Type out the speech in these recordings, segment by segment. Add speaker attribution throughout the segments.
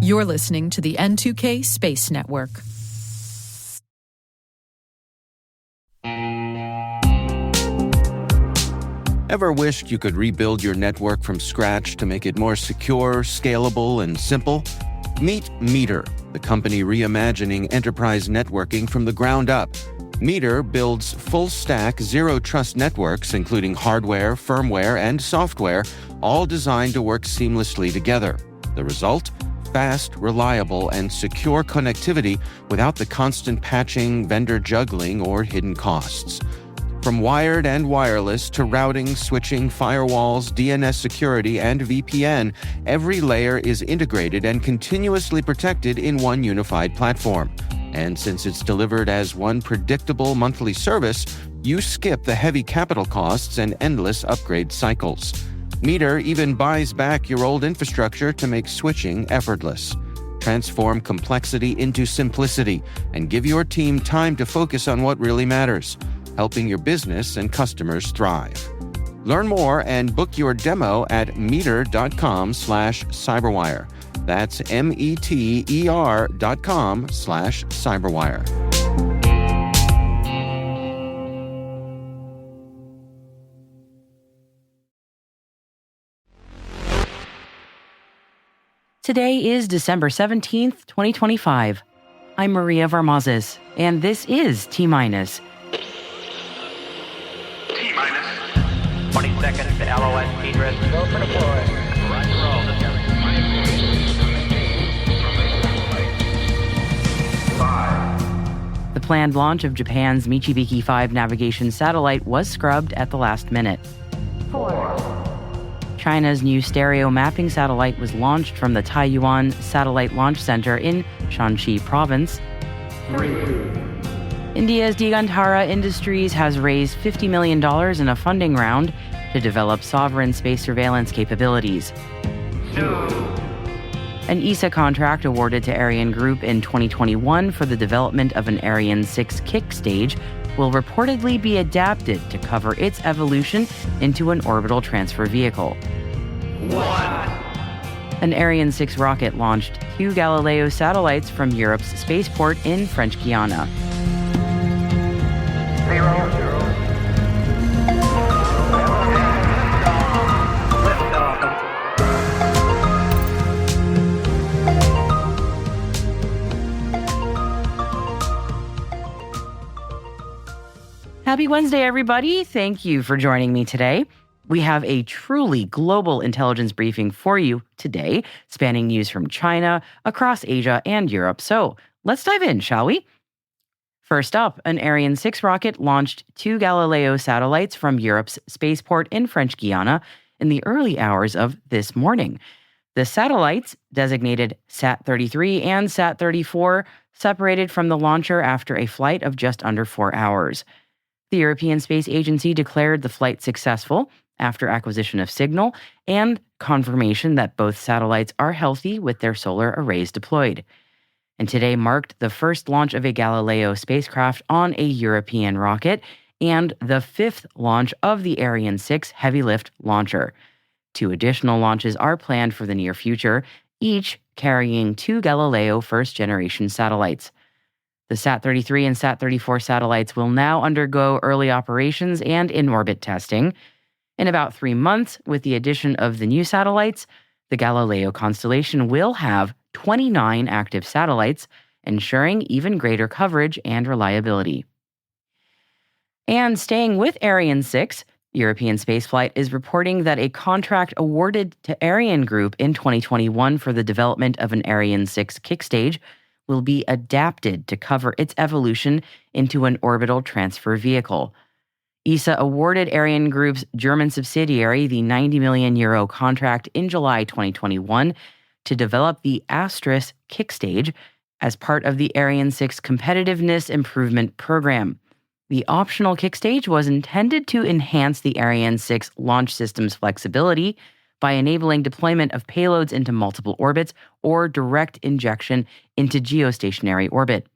Speaker 1: You're listening to the N2K Space Network.
Speaker 2: Ever wished you could rebuild your network from scratch to make it more secure, scalable, and simple? Meet Meter, the company reimagining enterprise networking from the ground up. Meter builds full-stack, zero-trust networks, including hardware, firmware, and software, all designed to work seamlessly together. The result? Fast, reliable, and secure connectivity without the constant patching, vendor juggling, or hidden costs. From wired and wireless to routing, switching, firewalls, DNS security, and VPN, every layer is integrated and continuously protected in one unified platform. And since it's delivered as one predictable monthly service, you skip the heavy capital costs and endless upgrade cycles. Meter even buys back your old infrastructure to make switching effortless. Transform complexity into simplicity and give your team time to focus on what really matters, helping your business and customers thrive. Learn more and book your demo at meter.com/cyberwire. That's METER.com/cyberwire.
Speaker 3: Today is December 17th, 2025. I'm Maria Varmazes, and this is T-Minus.
Speaker 4: T-minus 20 seconds to LOS T-Drift. Go for deploy. Roger, roll. 5.
Speaker 3: The planned launch of Japan's Michibiki 5 navigation satellite was scrubbed at the last minute.
Speaker 4: 4.
Speaker 3: China's new stereo mapping satellite was launched from the Taiyuan Satellite Launch Center in Shanxi Province.
Speaker 4: 3.
Speaker 3: India's Digantara Industries has raised $50 million in a funding round to develop sovereign space surveillance capabilities.
Speaker 4: 2.
Speaker 3: An ESA contract awarded to ArianeGroup in 2021 for the development of an Ariane 6 kick stage will reportedly be adapted to cover its evolution into an orbital transfer vehicle.
Speaker 4: 1.
Speaker 3: An Ariane 6 rocket launched 2 Galileo satellites from Europe's Spaceport in French Guiana.
Speaker 4: 0.
Speaker 3: Happy Wednesday, everybody. Thank you for joining me today. We have a truly global intelligence briefing for you today, spanning news from China, across Asia, and Europe. So let's dive in, shall we? First up, an Ariane 6 rocket launched 2 Galileo satellites from Europe's Spaceport in French Guiana in the early hours of this morning. The satellites, designated Sat-33 and Sat-34, separated from the launcher after a flight of just under 4 hours. The European Space Agency declared the flight successful after acquisition of signal and confirmation that both satellites are healthy with their solar arrays deployed. And today marked the first launch of a Galileo spacecraft on a European rocket and the 5th launch of the Ariane 6 heavy-lift launcher. 2 additional launches are planned for the near future, each carrying 2 Galileo first-generation satellites. The Sat-33 and Sat-34 satellites will now undergo early operations and in-orbit testing. In about 3 months, with the addition of the new satellites, the Galileo constellation will have 29 active satellites, ensuring even greater coverage and reliability. And staying with Ariane 6, European Spaceflight is reporting that a contract awarded to ArianeGroup in 2021 for the development of an Ariane 6 kick stage will be adapted to cover its evolution into an orbital transfer vehicle. ESA awarded ArianeGroup's German subsidiary the €90 million contract in July 2021 to develop the Astris kick stage as part of the Ariane 6 Competitiveness Improvement Program. The optional kick stage was intended to enhance the Ariane 6 launch system's flexibility by enabling deployment of payloads into multiple orbits or direct injection into geostationary orbit.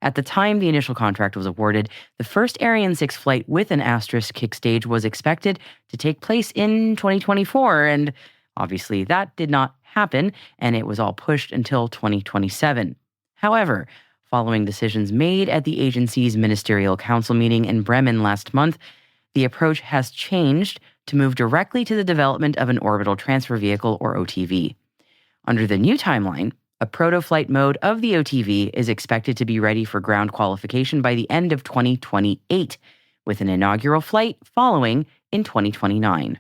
Speaker 3: At the time the initial contract was awarded, the first Ariane 6 flight with an Astris kick stage was expected to take place in 2024, and obviously that did not happen, and it was all pushed until 2027. However, following decisions made at the agency's Ministerial Council meeting in Bremen last month, the approach has changed to move directly to the development of an orbital transfer vehicle, or OTV. Under the new timeline, a proto-flight mode of the OTV is expected to be ready for ground qualification by the end of 2028, with an inaugural flight following in 2029.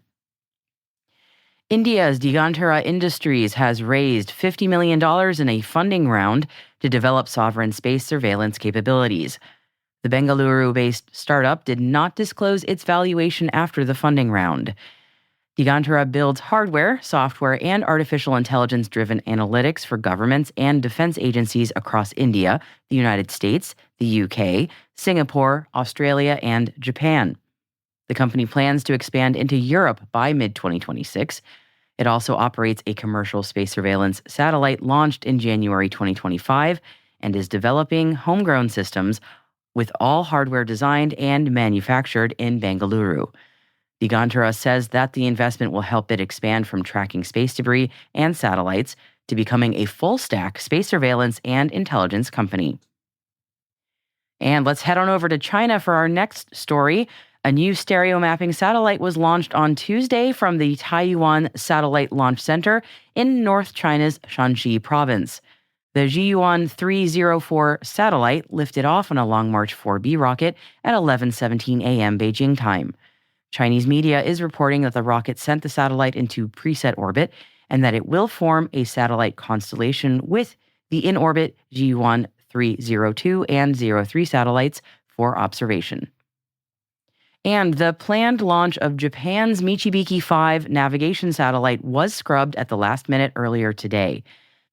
Speaker 3: India's Digantara Industries has raised $50 million in a funding round to develop sovereign space surveillance capabilities. The Bengaluru-based startup did not disclose its valuation after the funding round. Digantara builds hardware, software, and artificial intelligence-driven analytics for governments and defense agencies across India, the United States, the UK, Singapore, Australia, and Japan. The company plans to expand into Europe by mid-2026. It also operates a commercial space surveillance satellite launched in January 2025 and is developing homegrown systems with all hardware designed and manufactured in Bengaluru. Digantara says that the investment will help it expand from tracking space debris and satellites to becoming a full-stack space surveillance and intelligence company. And let's head on over to China for our next story. A new stereo mapping satellite was launched on Tuesday from the Taiyuan Satellite Launch Center in North China's Shanxi province. The Zhiyuan 304 satellite lifted off on a Long March 4B rocket at 11:17 a.m. Beijing time. Chinese media is reporting that the rocket sent the satellite into preset orbit and that it will form a satellite constellation with the in-orbit Zhiyuan 302 and 03 satellites for observation. And the planned launch of Japan's Michibiki 5 navigation satellite was scrubbed at the last minute earlier today.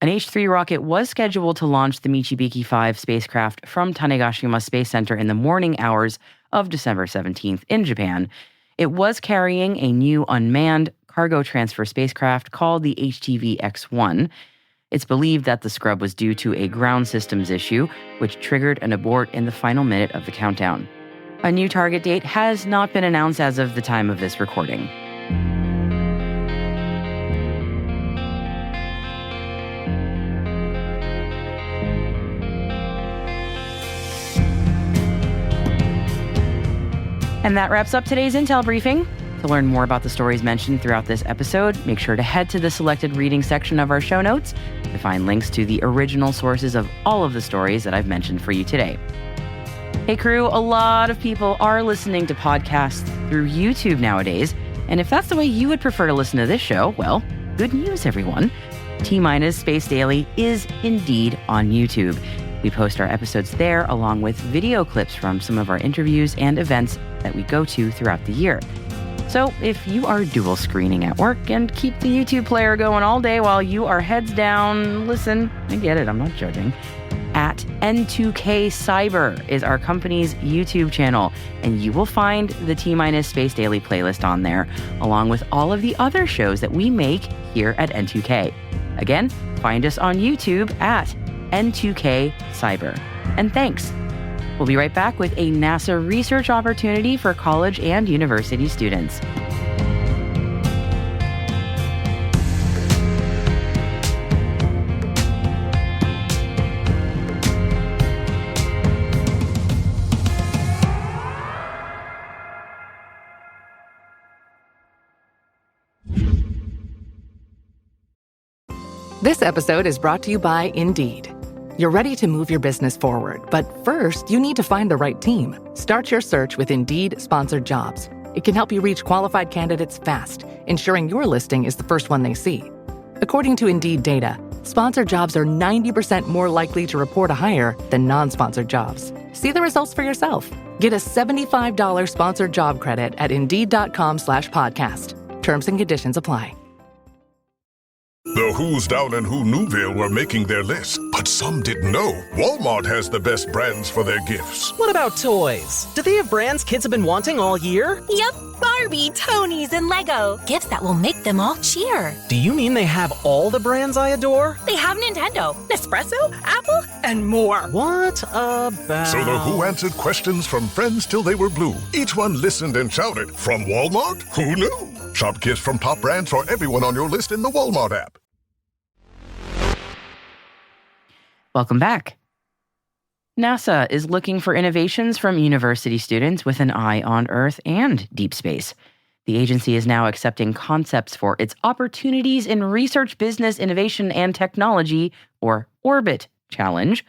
Speaker 3: An H-3 rocket was scheduled to launch the Michibiki 5 spacecraft from Tanegashima Space Center in the morning hours of December 17th in Japan. It was carrying a new unmanned cargo transfer spacecraft called the HTV-X1. It's believed that the scrub was due to a ground systems issue, which triggered an abort in the final minute of the countdown. A new target date has not been announced as of the time of this recording. And that wraps up today's Intel briefing. To learn more about the stories mentioned throughout this episode, make sure to head to the selected reading section of our show notes to find links to the original sources of all of the stories that I've mentioned for you today. Hey crew, a lot of people are listening to podcasts through YouTube nowadays, and if that's the way you would prefer to listen to this show, well, good news everyone. T-Minus Space Daily is indeed on YouTube. We post our episodes there along with video clips from some of our interviews and events that we go to throughout the year. So if you are dual screening at work and keep the YouTube player going all day while you are heads down, listen, I get it, I'm not judging. At N2K Cyber is our company's YouTube channel, and you will find the T-Minus Space Daily playlist on there, along with all of the other shows that we make here at N2K. Again, find us on YouTube at N2K Cyber. And thanks. We'll be right back with a NASA research opportunity for college and university students.
Speaker 5: This episode is brought to you by Indeed. You're ready to move your business forward, but first, you need to find the right team. Start your search with Indeed-sponsored jobs. It can help you reach qualified candidates fast, ensuring your listing is the first one they see. According to Indeed data, sponsored jobs are 90% more likely to report a hire than non-sponsored jobs. See the results for yourself. Get a $75 sponsored job credit at Indeed.com/podcast. Terms and conditions apply.
Speaker 6: The who's down in Who Newville were making their list, but some didn't know Walmart has the best brands for their gifts.
Speaker 7: What about toys? Do they have brands kids have been wanting all year?
Speaker 8: Yep, Barbie, Tony's, and Lego. Gifts that will make them all cheer.
Speaker 7: Do you mean they have all the brands I adore?
Speaker 8: They have Nintendo, Nespresso, Apple, and more.
Speaker 7: What about...
Speaker 6: So the Who answered questions from friends till they were blue. Each one listened and shouted, from Walmart? Who knew? Shop gifts from top brands for everyone on your list in the Walmart app.
Speaker 3: Welcome back. NASA is looking for innovations from university students with an eye on Earth and deep space. The agency is now accepting concepts for its Opportunities in Research, Business, Innovation, and Technology, or ORBIT Challenge,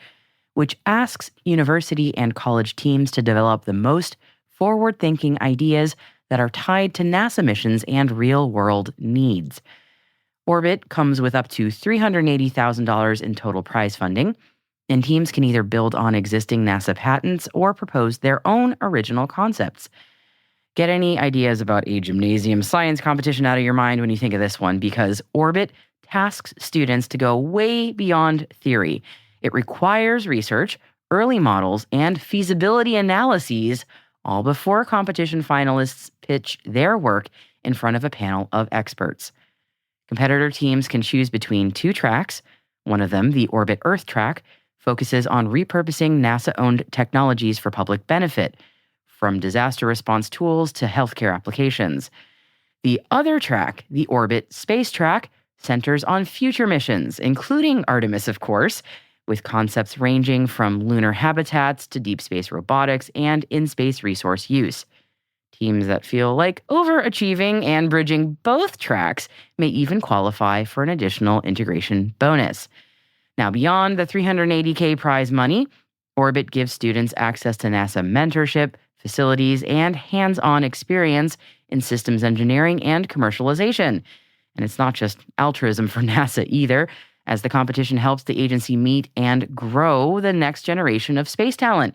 Speaker 3: which asks university and college teams to develop the most forward-thinking ideas that are tied to NASA missions and real-world needs. Orbit comes with up to $380,000 in total prize funding, and teams can either build on existing NASA patents or propose their own original concepts. Get any ideas about a gymnasium science competition out of your mind when you think of this one, because Orbit tasks students to go way beyond theory. It requires research, early models, and feasibility analyses, all before competition finalists pitch their work in front of a panel of experts. Competitor teams can choose between 2 tracks. One of them, the Orbit Earth track, focuses on repurposing NASA-owned technologies for public benefit, from disaster response tools to healthcare applications. The other track, the Orbit Space track, centers on future missions, including Artemis, of course, with concepts ranging from lunar habitats to deep space robotics and in-space resource use. Teams that feel like overachieving and bridging both tracks may even qualify for an additional integration bonus. Now, beyond the $380K prize money, Orbit gives students access to NASA mentorship, facilities, and hands-on experience in systems engineering and commercialization. And it's not just altruism for NASA either, as the competition helps the agency meet and grow the next generation of space talent.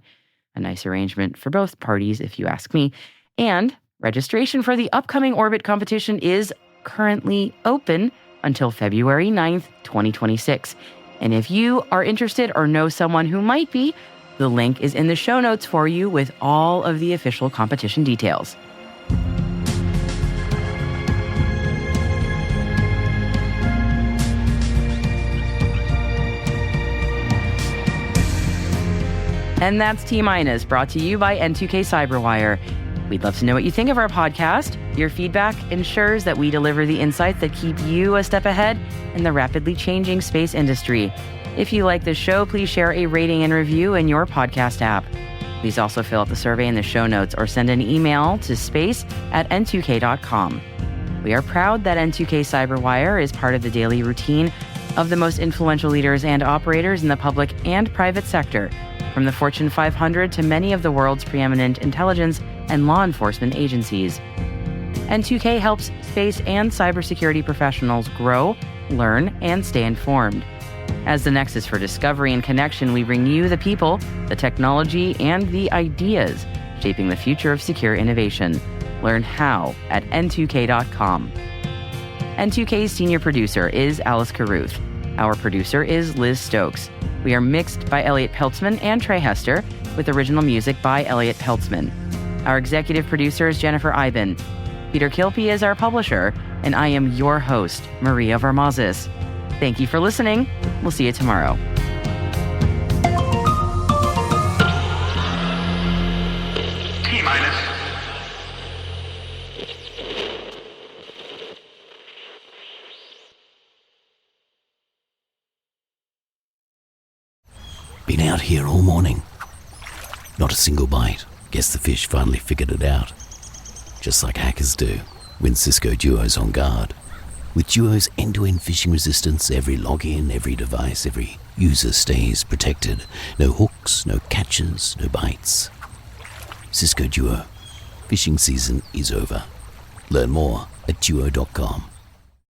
Speaker 3: A nice arrangement for both parties, if you ask me. And registration for the upcoming Orbit competition is currently open until February 9th, 2026. And if you are interested or know someone who might be, the link is in the show notes for you with all of the official competition details. And that's T-Minus, brought to you by N2K Cyberwire. We'd love to know what you think of our podcast. Your feedback ensures that we deliver the insights that keep you a step ahead in the rapidly changing space industry. If you like this show, please share a rating and review in your podcast app. Please also fill out the survey in the show notes or send an email to space@n2k.com. We are proud that N2K Cyberwire is part of the daily routine of the most influential leaders and operators in the public and private sector, from the Fortune 500 to many of the world's preeminent intelligence and law enforcement agencies. N2K helps space and cybersecurity professionals grow, learn, and stay informed. As the nexus for discovery and connection, we bring you the people, the technology, and the ideas shaping the future of secure innovation. Learn how at n2k.com. N2K's senior producer is Alice Carruth. Our producer is Liz Stokes. We are mixed by Elliot Peltzman and Trey Hester, with original music by Elliot Peltzman. Our executive producer is Jennifer Iben. Peter Kilpie is our publisher, and I am your host, Maria Varmazis. Thank you for listening. We'll see you tomorrow.
Speaker 9: T-Minus.
Speaker 10: Been out here all morning. Not a single bite. Guess the fish finally figured it out. Just like hackers do when Cisco Duo's on guard. With Duo's end-to-end phishing resistance, every login, every device, every user stays protected. No hooks, no catches, no bites. Cisco Duo. Phishing season is over. Learn more at duo.com.